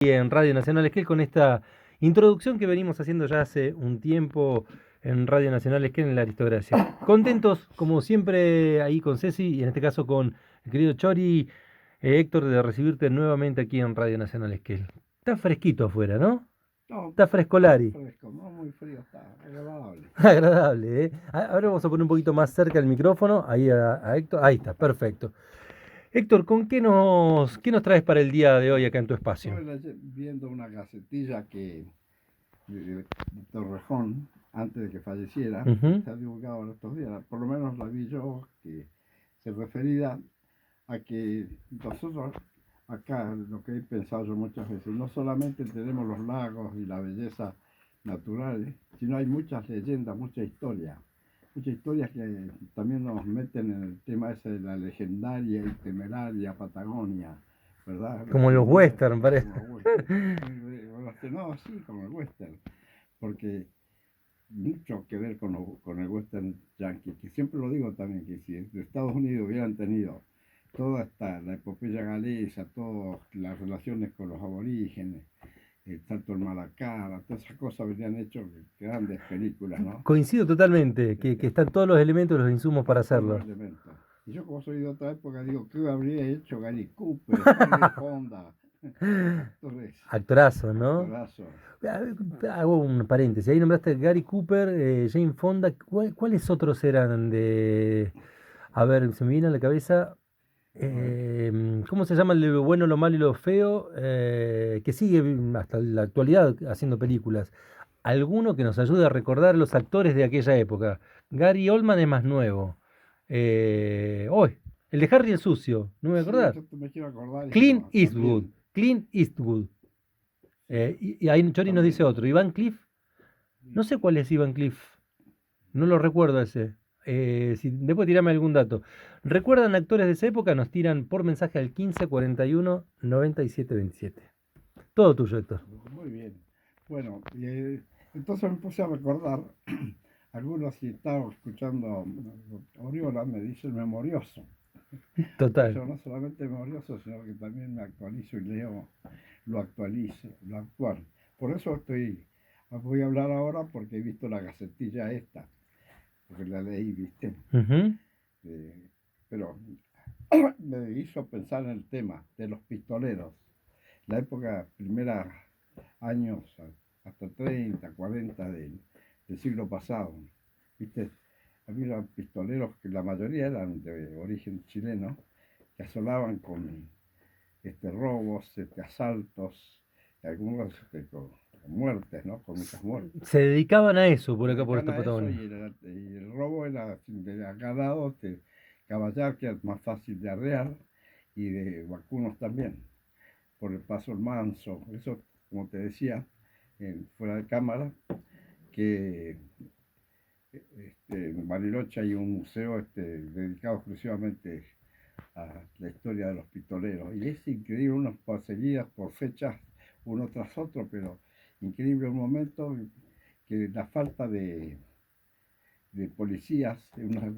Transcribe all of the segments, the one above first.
En Radio Nacional Esquel con esta introducción que venimos haciendo ya hace un tiempo en Radio Nacional Esquel en la aristocracia. Contentos, como siempre, ahí con Ceci y en este caso con el querido Chori, Héctor, de recibirte nuevamente aquí en Radio Nacional Esquel. Está fresquito afuera, ¿no? No, Está frescolari. fresco, no muy frío, está agradable. Agradable, ¿eh? Ahora vamos a poner un poquito más cerca el micrófono, ahí a Héctor. Ahí está, perfecto. Héctor, ¿con qué nos traes para el día de hoy acá en tu espacio? Estoy viendo una gacetilla de Torrejón, antes de que falleciera, Ujú. se ha divulgado en estos días, por lo menos la vi yo, que se refería a que nosotros acá, lo que he pensado yo muchas veces, no solamente tenemos los lagos y la belleza naturales, sino hay muchas leyendas, muchas historias que también nos meten en el tema ese de la legendaria y temeraria Patagonia, ¿verdad? Como los western, parece. Como western. No, sí, como el western, porque mucho que ver con el western yankee, que siempre lo digo también, que si de Estados Unidos hubieran tenido toda la epopeya galesa, todas las relaciones con los aborígenes, tanto el Malacara, todas esas cosas habrían hecho grandes películas, ¿no? Coincido totalmente, que están todos los elementos, los insumos para Todos los hacerlo. elementos. Y yo como soy de otra época digo, ¿qué habría hecho Gary Cooper, Henry Fonda? Actores, Actorazo, ¿no? actorazos. Hago un paréntesis. Ahí nombraste a Gary Cooper, Jane Fonda. ¿Cuáles otros eran de...? A ver, se me viene a la cabeza. A ver, ¿Cómo se llama el de lo bueno, lo malo y lo feo? Que sigue hasta la actualidad haciendo películas. Alguno que nos ayude a recordar los actores de aquella época. Gary Oldman es más nuevo. Hoy, el de Harry el Sucio, no me voy a sí, acordar. yo me quiero acordar y Clint no, Eastwood. también, Clint Eastwood. sí, Y ahí Chori nos dice también. otro. Iván Cliff. No sé cuál es Iván Cliff. No lo recuerdo ese. Si, después tirame algún dato. ¿Recuerdan actores de esa época? Nos tiran por mensaje al 15 41 97 27. Todo tuyo, Héctor. Muy bien. Bueno, entonces me puse a recordar, algunos si estaba escuchando Oriola me dicen memorioso. Y Total. yo no solamente memorioso, sino que también me actualizo y leo lo actualizo, lo actual. Por eso voy a hablar ahora porque he visto la gacetilla esta, porque la leí, ¿viste? Ujú. Pero me hizo pensar en el tema de los pistoleros, la época, primera años hasta 30, 40 del siglo pasado, ¿viste? Había pistoleros que la mayoría eran de origen chileno, que asolaban con robos, asaltos, algunos con muertes, ¿no? Con muchas muertes. Se dedicaban a eso por Se acá, por dedican esta a eso Patagonia. y el robo era de acá lado, de caballar, que es más fácil de arrear, y de vacunos también, por el paso el manso. Eso, como te decía, fuera de cámara, que en Bariloche hay un museo dedicado exclusivamente a la historia de los pistoleros. Y es increíble, unos seguidas por fechas, uno tras otro, pero increíble un momento que la falta de policías, unas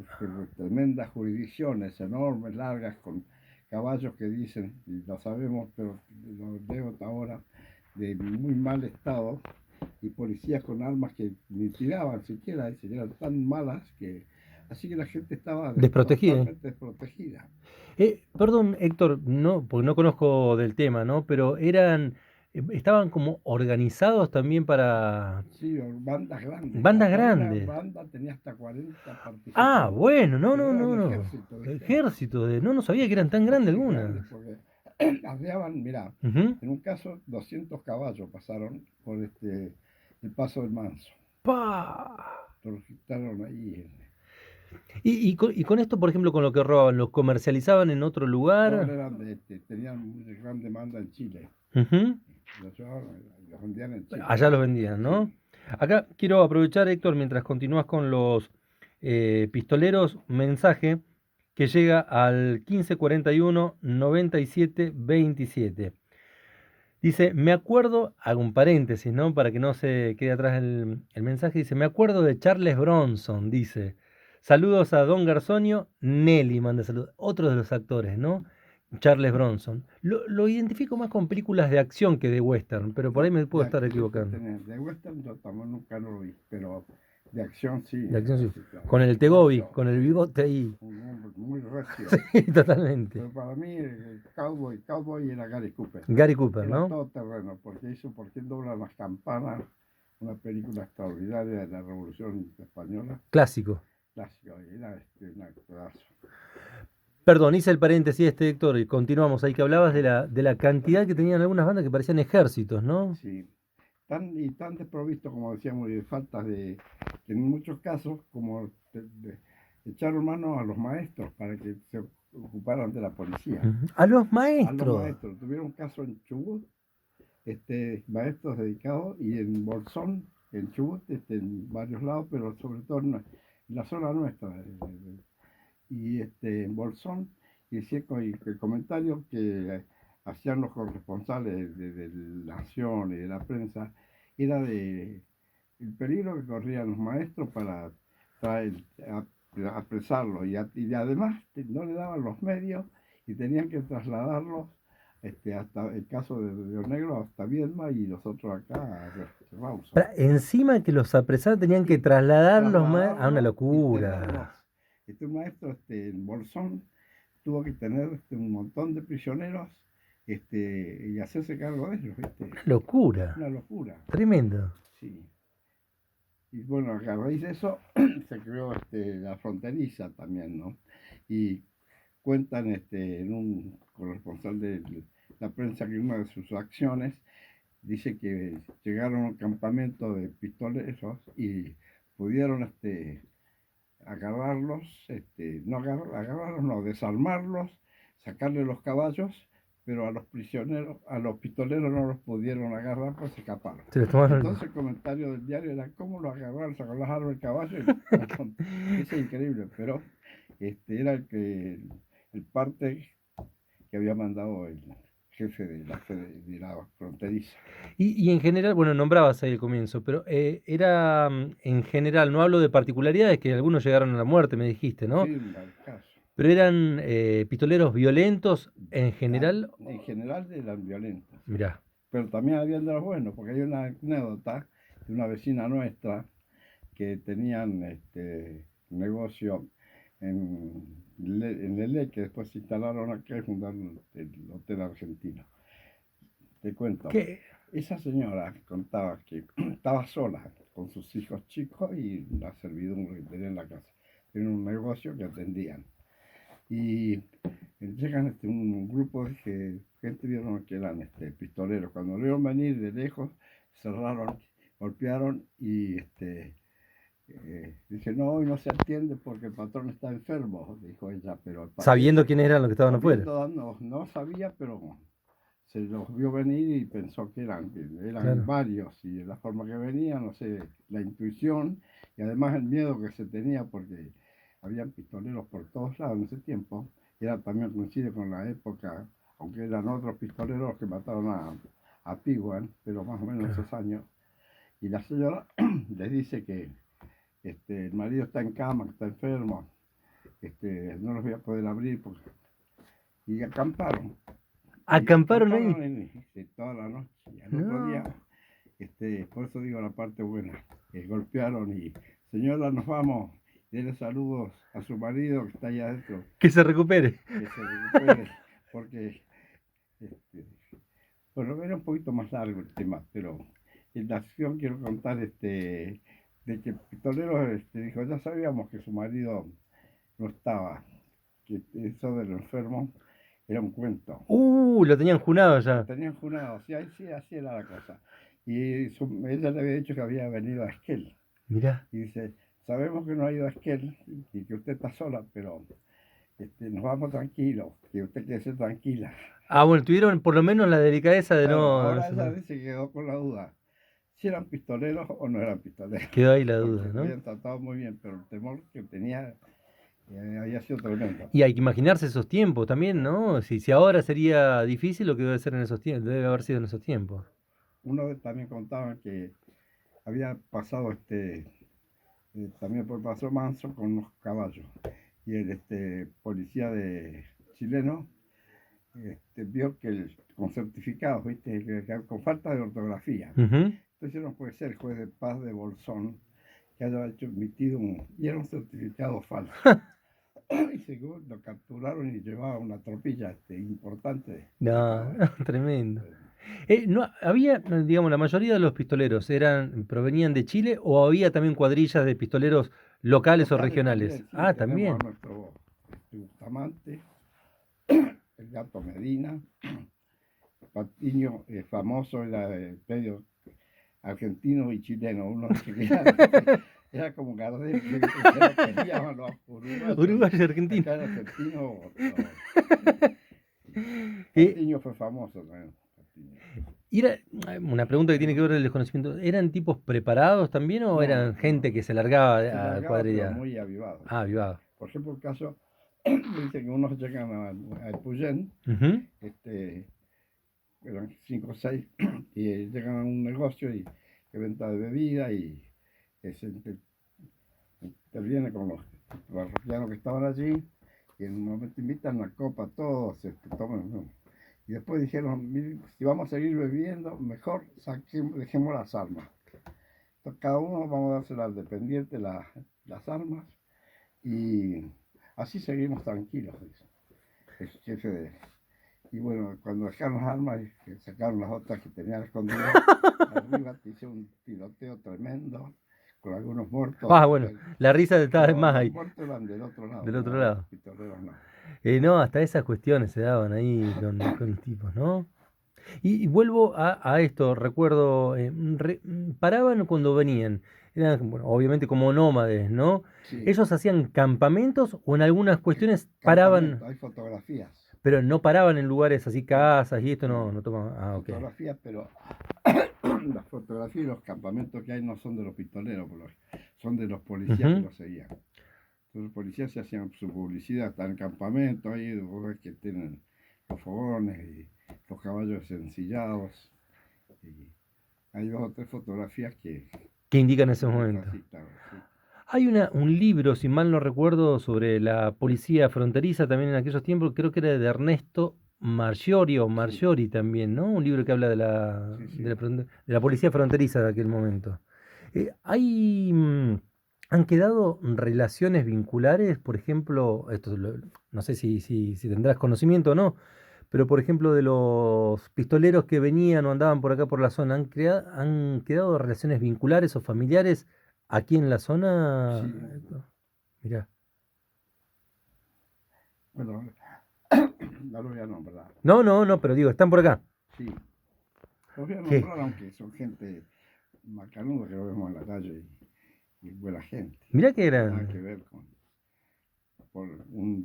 tremendas jurisdicciones enormes, largas, con caballos que dicen, y lo sabemos, pero lo leo ahora, de muy mal estado, y policías con armas que ni tiraban siquiera, eran tan malas que... Así que la gente estaba Desprotegida. totalmente desprotegida. Perdón, Héctor, no, porque no conozco del tema, ¿no? Pero estaban como organizados también para Sí, bandas grandes. bandas Hasta una grandes. banda tenía hasta 40 Ah, participantes. bueno, no, no, Era un no, no. ejército, ¿viste? Ejército de. No, no sabía que eran tan grandes Sí, algunas. grandes, porque arreaban, mira, Ujú. en un caso 200 caballos pasaron por el paso del Manso. Pa. Lo registraron ahí. Y con esto, por ejemplo, con lo que robaban, ¿los comercializaban en otro No, lugar? eran tenían gran demanda en Chile. Ujú. Los llevaban, los vendían en Chile. Allá los vendían, ¿no? Sí. Acá quiero aprovechar, Héctor, mientras continúas con los pistoleros, mensaje que llega al 15 41 97 27. Dice, me acuerdo, hago un paréntesis, ¿no? Para que no se quede atrás el mensaje. Dice, me acuerdo de Charles Bronson, dice. Saludos a Don Garzonio, Nelly manda saludos. Otro de los actores, ¿no? Charles Bronson. Lo identifico más con películas de acción que de western, pero por ahí No, me puedo estar equivocando. de western yo también nunca lo vi, pero de acción sí, De acción sí. sí, claro. Con el Tegobi, con el bigote ahí. Un hombre muy recio. Sí, totalmente. Pero para mí el cowboy era Gary Cooper. Gary Cooper, Era ¿no? todo terreno, porque hizo Por quién doblan las campanas, una película extraordinaria de la Revolución Española. Clásico. Clásico, era un actorazo. Perdón, hice el paréntesis Héctor, y continuamos ahí que hablabas de la cantidad que tenían algunas bandas que parecían ejércitos, ¿no? Sí, tan desprovisto, como decíamos, y de faltas de, que en muchos casos, como echaron mano a los maestros para que se ocuparan de la policía. A los A los maestros. maestros. Tuvieron un caso en Chubut, maestros dedicados, y en Bolsón, en Chubut, en varios lados, pero sobre todo en la zona nuestra. Y en Bolsón, y el comentario que hacían los corresponsales de la Nación y de la prensa era de el peligro que corrían los maestros para traer, apresarlos, y además no le daban los medios y tenían que trasladarlos, hasta el caso de Río Negro, hasta Viedma, y los otros acá a Rawson. Encima que los apresaban tenían que trasladarlos a una Trasladarlos y tenerlos. locura. Un maestro en Bolsón tuvo que tener un montón de prisioneros, y hacerse cargo de ellos. Una locura. Una locura. Tremendo. Sí. Y bueno, a raíz de eso se creó la fronteriza también, ¿no? Y cuentan en un corresponsal de la prensa que una de sus acciones dice que llegaron a un campamento de pistoleros y pudieron agarrarlos, agarrarlos, no, desarmarlos, sacarle los caballos, pero a los prisioneros, a los pistoleros no los pudieron agarrar, pues se escaparon. Se los tomaron. Entonces el comentario del diario era cómo lo agarraron, sacaron las armas del caballo. Es increíble, pero era el parte que había mandado el jefe de la fronteriza. Y en general, bueno, nombrabas ahí el comienzo, pero era en general, no hablo de particularidades, que algunos llegaron a la muerte, me dijiste, ¿no? Sí, el caso. Pero eran pistoleros violentos en general. En general eran violentos. Mirá. Pero también habían de los buenos, porque hay una anécdota de una vecina nuestra que tenían negocio en Lele, que después se instalaron acá y fundaron el Hotel Argentino. Te cuento. ¿Qué? Esa señora contaba que estaba sola con sus hijos chicos y la servidumbre que tenía en la casa. Tenía un negocio que atendían. Y llegan un grupo de gente, vieron que eran pistoleros. Cuando lo vieron venir de lejos, cerraron, golpearon y dije, no, hoy no se atiende porque el patrón está enfermo, dijo ella. Pero sabiendo quiénes eran los que estaban afuera. No sabía, pero se los vio venir y pensó que eran Claro. varios, y de la forma que venían, no sé, la intuición y además el miedo que se tenía porque habían pistoleros por todos lados en ese tiempo. También coincide con la época, aunque eran otros pistoleros que mataron a Piguan, pero más o menos esos años. Y la señora les dice que el marido está en cama, que está enfermo, no los voy a poder abrir y acamparon. ¿Acamparon ahí? Toda la noche. Y al otro día, por eso digo la parte buena, golpearon y, señora, nos vamos, denle saludos a su marido que está allá adentro. Que se recupere. Que se recupere, porque, bueno, era un poquito más largo el tema, pero en la acción quiero contar de que Pistolero dijo, ya sabíamos que su marido no estaba, que eso de lo enfermo era un cuento. Lo tenían junado ya. Lo tenían junado, sí, así era la cosa. Y ella le había dicho que había venido a Esquel. Mirá. Y dice, sabemos que no ha ido a Esquel y que usted está sola, pero nos vamos tranquilos, que usted quede tranquila. Bueno, tuvieron por lo menos la delicadeza de no... Ahora ella dice que quedó con la duda, si eran pistoleros o no eran pistoleros. Quedó ahí la duda, ¿no? Habían tratado muy bien, pero el temor que tenía había sido tremendo. Y hay que imaginarse esos tiempos también, ¿no? Si ahora sería difícil, lo que debe ser en esos tiempos, debe haber sido en esos tiempos. Uno también contaba que había pasado también por Paso Manso con unos caballos, y el policía chileno vio que con certificados, ¿viste? Con falta de ortografía. Ujú. Entonces no puede ser el juez de paz de Bolsón que haya emitido y era un certificado falso. Y según lo capturaron y llevaba una tropilla importante de No, picadores. tremendo. No, había, digamos, la mayoría de los pistoleros provenían de Chile o había también cuadrillas de pistoleros locales o Locales regionales. también, sí, Ah, tenemos también. a nuestro Bustamante, el Gato Medina, Patiño, famoso, era medio argentino y chileno, uno que era como Gardel, que lo querían los uruguayos, y Uruguayo y argentino. acá el argentino, Eh, Patiño fue famoso también. Patiño. y era una pregunta que tiene que ver con el desconocimiento. ¿Eran tipos preparados también o No, eran no, no, gente que se largaba se a largaba pero cuadrilla? muy avivado. Ah, vivado. Por ejemplo, el caso, dice que unos llegan a Puyén, Ujú. eran 5 o 6, y llegan a un negocio que venta de bebida y se interviene con los parroquianos que estaban allí y en un momento invitan una copa a todos, toman, ¿no? Y después dijeron, miren, si vamos a seguir bebiendo, mejor dejemos las armas. Entonces, cada uno vamos a dársela al dependiente las armas y así seguimos tranquilos, dice el jefe de... Y bueno, cuando dejaron las armas y sacaron las otras que tenían escondidas, arriba te hice un tiroteo tremendo, con algunos muertos, Ah, bueno, la risa estaba de pero más los ahí, muertos eran del otro lado, del no otro eran los lado. pistoleros, no. No, hasta esas cuestiones se daban ahí con los tipos, ¿no? Y vuelvo a esto, recuerdo, paraban cuando venían, eran, bueno, obviamente como nómades, ¿no? Sí, ¿Ellos hacían campamentos o en algunas cuestiones paraban, campamento, hay fotografías, pero no paraban en lugares así, no, casas y esto no, no, no tomaban? Ah, ok. fotografías, pero las fotografías y los campamentos que hay no son de los pistoleros, son de los policías que Ujú. los seguían. Entonces los policías se hacían su publicidad, está en el campamento, ahí vos ves que tienen los fogones y los caballos ensillados. Y hay 2 o 3 fotografías Que indican ese que muestran momento. así, claro, sí. Hay un libro, si mal no recuerdo, sobre la policía fronteriza también en aquellos tiempos, creo que era de Ernesto Marchiori o Sí, Marchiori también, ¿no? Un libro que habla sí, sí. de la policía fronteriza de aquel momento. ¿Hay, han quedado relaciones vinculares, por ejemplo, no sé si tendrás conocimiento o no, pero por ejemplo de los pistoleros que venían o andaban por acá por la zona, han quedado relaciones vinculares o familiares aquí en la zona? Sí, Mirá. bueno, no lo voy a nombrar. No, no, no, pero digo, están por acá. Sí, los voy a ¿Qué? nombrar aunque son gente macanuda que lo vemos en la calle y buena gente. Mirá que Nada que eran. ver con por una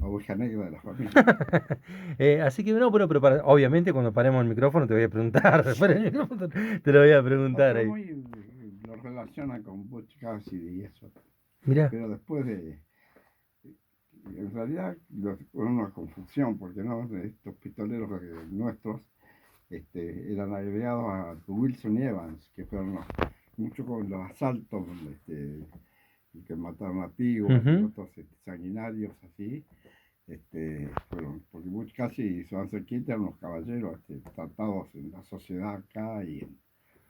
oveja negra de la familia. Así que no, pero obviamente cuando paremos el micrófono te voy a preguntar. Fuera del micrófono te lo voy a preguntar Otro ahí. muy lo relaciona con Butch Cassidy y eso. Mirá. Pero después en realidad, una confusión, porque no, estos pistoleros nuestros eran agregados a Wilson y Evans, que fueron mucho con los asaltos, que mataron a Pigo y Ujú. otros sanguinarios así. Porque Butch Cassidy y Swanson Kit eran unos caballeros tratados en la sociedad acá y en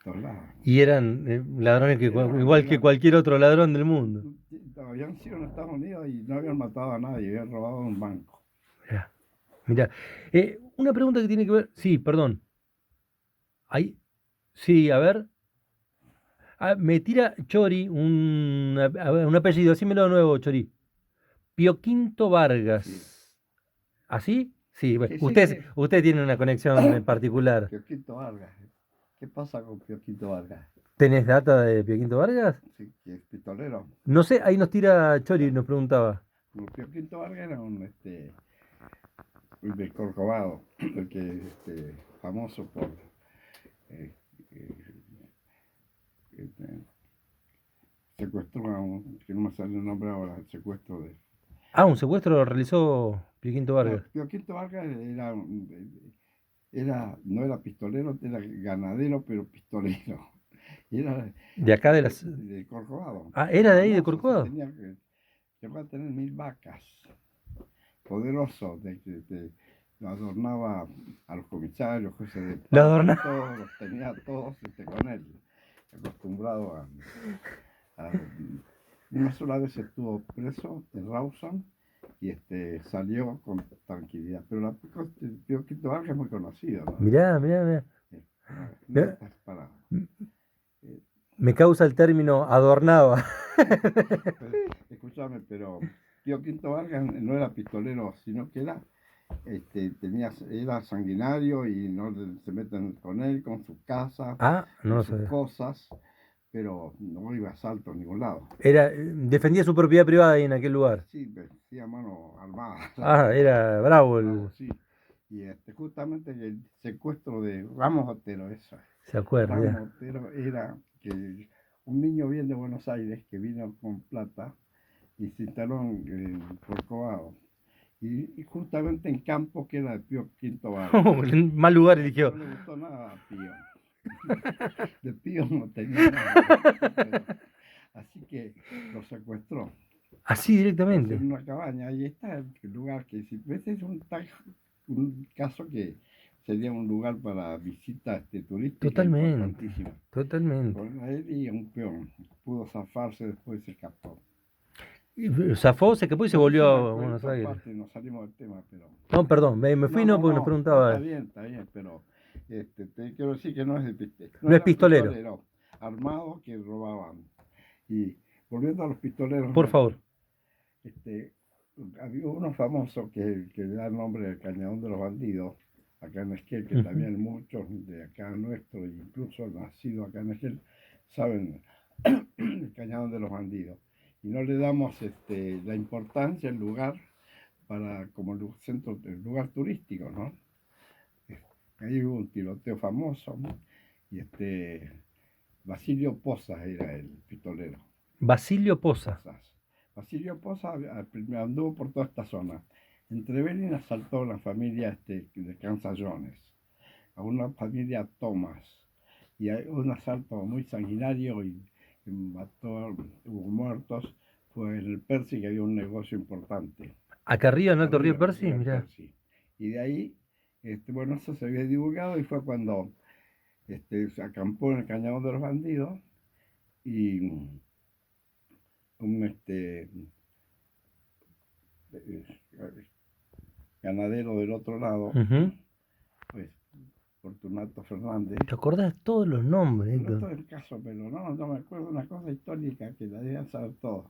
todos lados. Y eran ladrones igual que Eran, cualquier otro ladrón del mundo. habían sido en Estados Unidos y no habían matado a nadie, habían robado un banco. Mirá, mirá. Una pregunta que tiene que ver. Sí, perdón. Ahí. Sí, a ver. Ah, me tira Chori un apellido. Decímelo de nuevo, Chori. Pio Quinto Sí, Vargas. ¿Así? Sí, bueno, sí, sí, usted tiene una conexión en particular. Pioquito Vargas. ¿Qué pasa con Pioquito Vargas? ¿Tenés data de Pio Quinto Vargas? Sí, que es pistolero. No sé, ahí nos tira Chori, nos preguntaba. Bueno, Pioquito Vargas era un del Corcovado, el que famoso por eh, eh, este, secuestró que no me sale el nombre ahora, el secuestro de... Ah, un secuestro lo realizó Pio Quinto No, Vargas. Pioquito Vargas no era pistolero, era ganadero, pero pistolero. Y era De acá de las. de Corcovado, Ah, ¿era de ahí de famoso, sí, Corcovado? tenía llegó a tener 1000 vacas, poderoso, adornaba a los comisarios, jueces de Lo paz, adornaba. todos los tenía todos con él, acostumbrado a- una sola vez estuvo preso en Rawson y salió con tranquilidad. Pero el Pío Quinto Vargas es muy conocido, ¿no? Mirá, mirá, mirá. Mirá, Notas para. eh, me causa el término adornaba. Escúchame, pero Pío Quinto Vargas no era pistolero, sino que era sanguinario y no se meten con él, con su casa, Ah, no con lo sus sabía. cosas, pero no iba a asalto a ningún lado. Era, defendía su propiedad privada ahí en aquel lugar. Sí, vestía a mano armada, la Ah, verdad. era bravo Bravo, sí. Y justamente el secuestro de Ramos Otero, eso. se acuerda, ya. Ramos Otero era que un niño bien de Buenos Aires que vino con plata y se instaló en Corcovado. Y justamente en Campo, que era de Pío Quinto Vargas. Mal lugar eligió. No le gustó nada a Pío. De Pío no tenía nada. Pero, así que lo secuestró. Así Lo directamente. en una cabaña. Ahí está el lugar que, si ves, es un caso que sería un lugar para visita turística Totalmente. importantísima. Totalmente. Con él y un peón. Pudo zafarse, después se escapó. Y zafó, se escapó y se Pero es volvió una a Buenos cuenta Aires. aparte, nos salimos del tema, pero. No, perdón, me fui no porque nos No, preguntaba. está bien, pero te quiero decir que no es de No es era pistolero. armado que robaban. Y volviendo a los pistoleros, Por favor. este, había uno famoso que da el nombre del Cañadón de los Bandidos, acá en Esquel, que también muchos de acá nuestro, incluso nacido acá en Esquel, saben el Cañadón de los Bandidos. Y no le damos la importancia, el lugar, como el lugar turístico, ¿no? Ahí hubo un tiroteo famoso, ¿no? Y Basilio Pozas era el pistolero. Basilio Poza. Basilio Pozas anduvo por toda esta zona. En Trevelin asaltó a una familia de Cansallones, a una familia Thomas, y hay un asalto muy sanguinario y mató, hubo muertos. Fue en el Percy, que había un negocio importante. Acá arriba en Alto Río Arriba, Percy, arriba mirá. Percy. Y de ahí, bueno, eso se había divulgado y fue cuando se acampó en el Cañadón de los Bandidos y un ganadero del otro lado, Ujú. pues Fortunato Fernández. ¿Te acordás todos los nombres, No todo Héctor? el caso, pero no me acuerdo, una cosa histórica que la debían saber todos.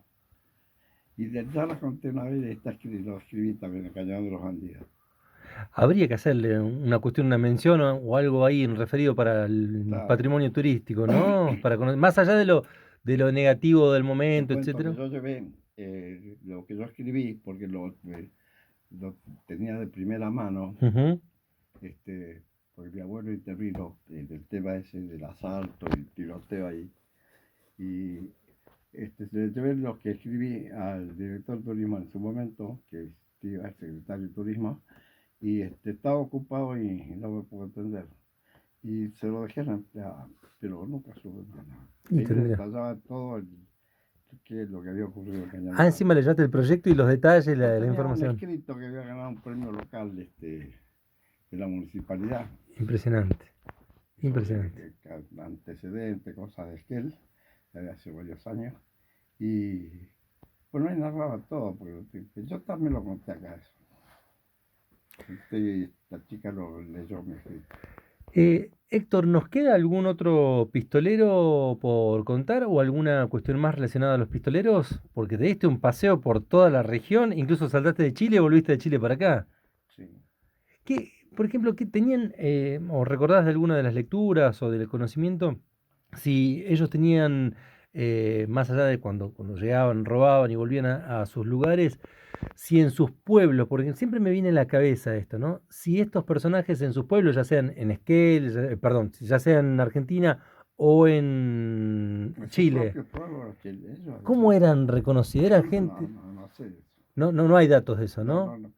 Y ya la conté una vez, lo escribí también en el Cañadón de los Bandidos. Habría que hacerle una cuestión, una mención o algo ahí en referido para el Claro. patrimonio turístico, ¿no? Para más allá de lo negativo del Te momento, cuento que etcétera. yo llevé lo que yo escribí, porque lo tenía de primera mano, Ujú. porque mi abuelo intervino en el tema ese del asalto y el tiroteo ahí. Y le llevé lo que escribí al director de turismo en su momento, que era el secretario de turismo, y estaba ocupado y no me pudo entender. Y se lo dejé a la empleada, pero nunca supe nada. Y Ahí tendría. detallaba todo qué es lo que había ocurrido en Cañadón. Ah, encima le llevaste el proyecto y los detalles, Yo la tenía un información. escrito que había ganado un premio local de la municipalidad, Impresionante. sobre Impresionante. antecedentes, cosas de Esquel, de hace varios años. Y bueno, ahí narraba todo, porque yo también lo conté acá eso. La chica lo leyó mi escrito. Héctor, ¿nos queda algún otro pistolero por contar o alguna cuestión más relacionada a los pistoleros? Porque te diste un paseo por toda la región, incluso saltaste de Chile y volviste de Chile para acá. Sí. ¿Qué, por ejemplo, qué tenían, o recordás de alguna de las lecturas o del conocimiento, si ellos tenían, más allá de cuando llegaban, robaban y volvían a sus lugares, si en sus pueblos, porque siempre me viene a la cabeza esto, ¿no? Si estos personajes en sus pueblos, ya sean en Esquel, perdón, ya sean en Argentina o en En su Chile, propio pueblo, ellos, ¿cómo eran reconocidos? ¿Eran no, gente? no sé eso. No hay datos de eso, ¿no? No.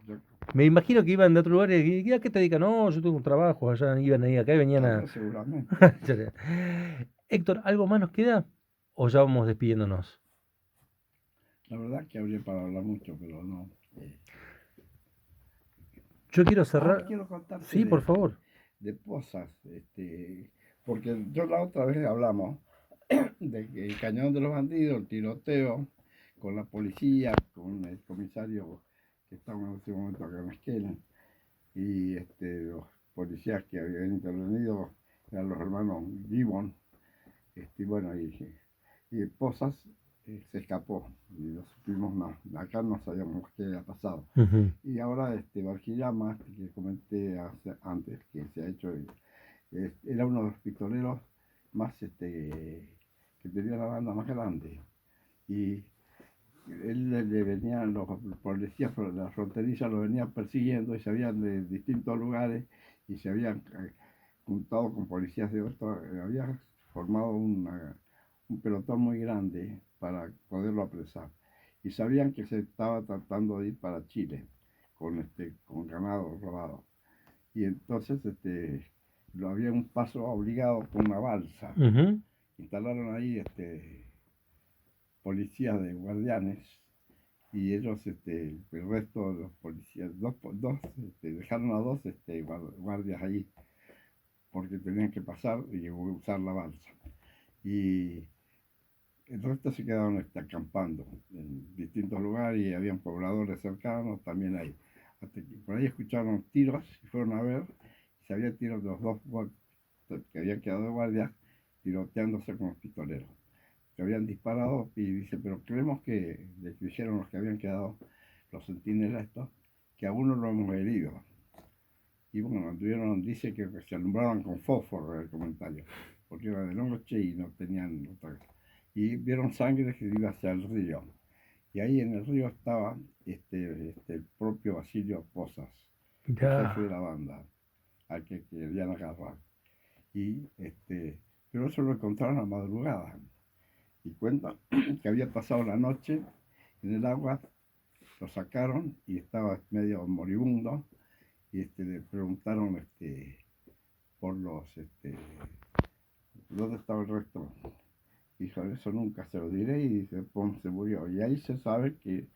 Yo, Me imagino que iban de otro lugar y ¿a qué te dedican? No, yo tengo un trabajo, allá iban ahí, acá y venían tal a... vez seguramente. Héctor, ¿algo más nos queda? ¿O ya vamos despidiéndonos? La verdad que habría para hablar mucho, pero no. Yo quiero cerrar. Quiero contarte Sí, por favor. de Pozas, porque yo la otra vez hablamos de que el Cañón de los Bandidos, el tiroteo con la policía, con el comisario que estaba en ese momento acá en Esquela, y los policías que habían intervenido eran los hermanos Gibbon, bueno, y Pozas se escapó y no supimos más. Acá no sabíamos qué había pasado. Ujú. Y ahora Barquillama, que comenté antes, que se ha hecho, era uno de los pistoleros más que tenía la banda más grande. Y él le venían, los policías de la fronteriza lo venían persiguiendo y se habían de distintos lugares y se habían juntado con policías de otro, había formado un pelotón muy grande para poderlo apresar. Y sabían que se estaba tratando de ir para Chile con ganado robado. Y entonces lo había un paso obligado con una balsa. Ujú. Instalaron ahí policías de guardianes y ellos, el resto de los policías, dejaron a dos guardias ahí porque tenían que pasar y usar la balsa. Y el resto se quedaron acampando en distintos lugares y habían pobladores cercanos también ahí. Hasta que por ahí escucharon tiros y fueron a ver y se habían tirado los dos que habían quedado de guardia tiroteándose con los pistoleros. Que habían disparado y dice, pero creemos que les dijeron los que habían quedado, los centinelas estos, que a uno lo hemos herido. Y bueno, dice que se alumbraban con fósforo el comentario, porque era de noche y no tenían otra cosa. Y vieron sangre que iba hacia el río. Y ahí en el río estaba el propio Basilio Pozas, el jefe de Mirá. la banda, al que querían agarrar. Y pero eso lo encontraron a madrugada. Y cuentan que había pasado la noche en el agua, lo sacaron y estaba medio moribundo. Y le preguntaron por dónde estaba el resto. Dijo, eso nunca se lo diré, y dice, pum, se murió. Y ahí se sabe que,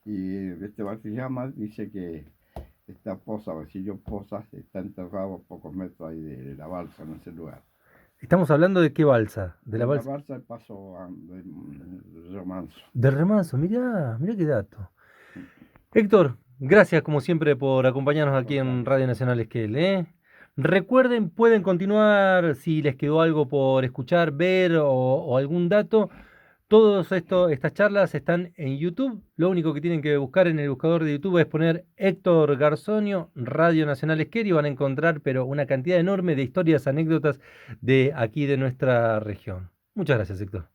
y Bartillama dice que esta Basilio Pozas, está enterrado a pocos metros ahí de la balsa, en ese lugar. Estamos hablando de qué balsa, de la De la balsa balsa del paso de Remanso. de Remanso. Mirá, mirá qué dato. Héctor, gracias como siempre por acompañarnos Al aquí en contrario. Radio Nacional Esquel, ¿eh? Recuerden, pueden continuar si les quedó algo por escuchar, ver o algún dato. Todas estas charlas están en YouTube. Lo único que tienen que buscar en el buscador de YouTube es poner Héctor Garzonio, Radio Nacional Esquel, y van a encontrar pero una cantidad enorme de historias, anécdotas de aquí de nuestra región. Muchas gracias, Héctor.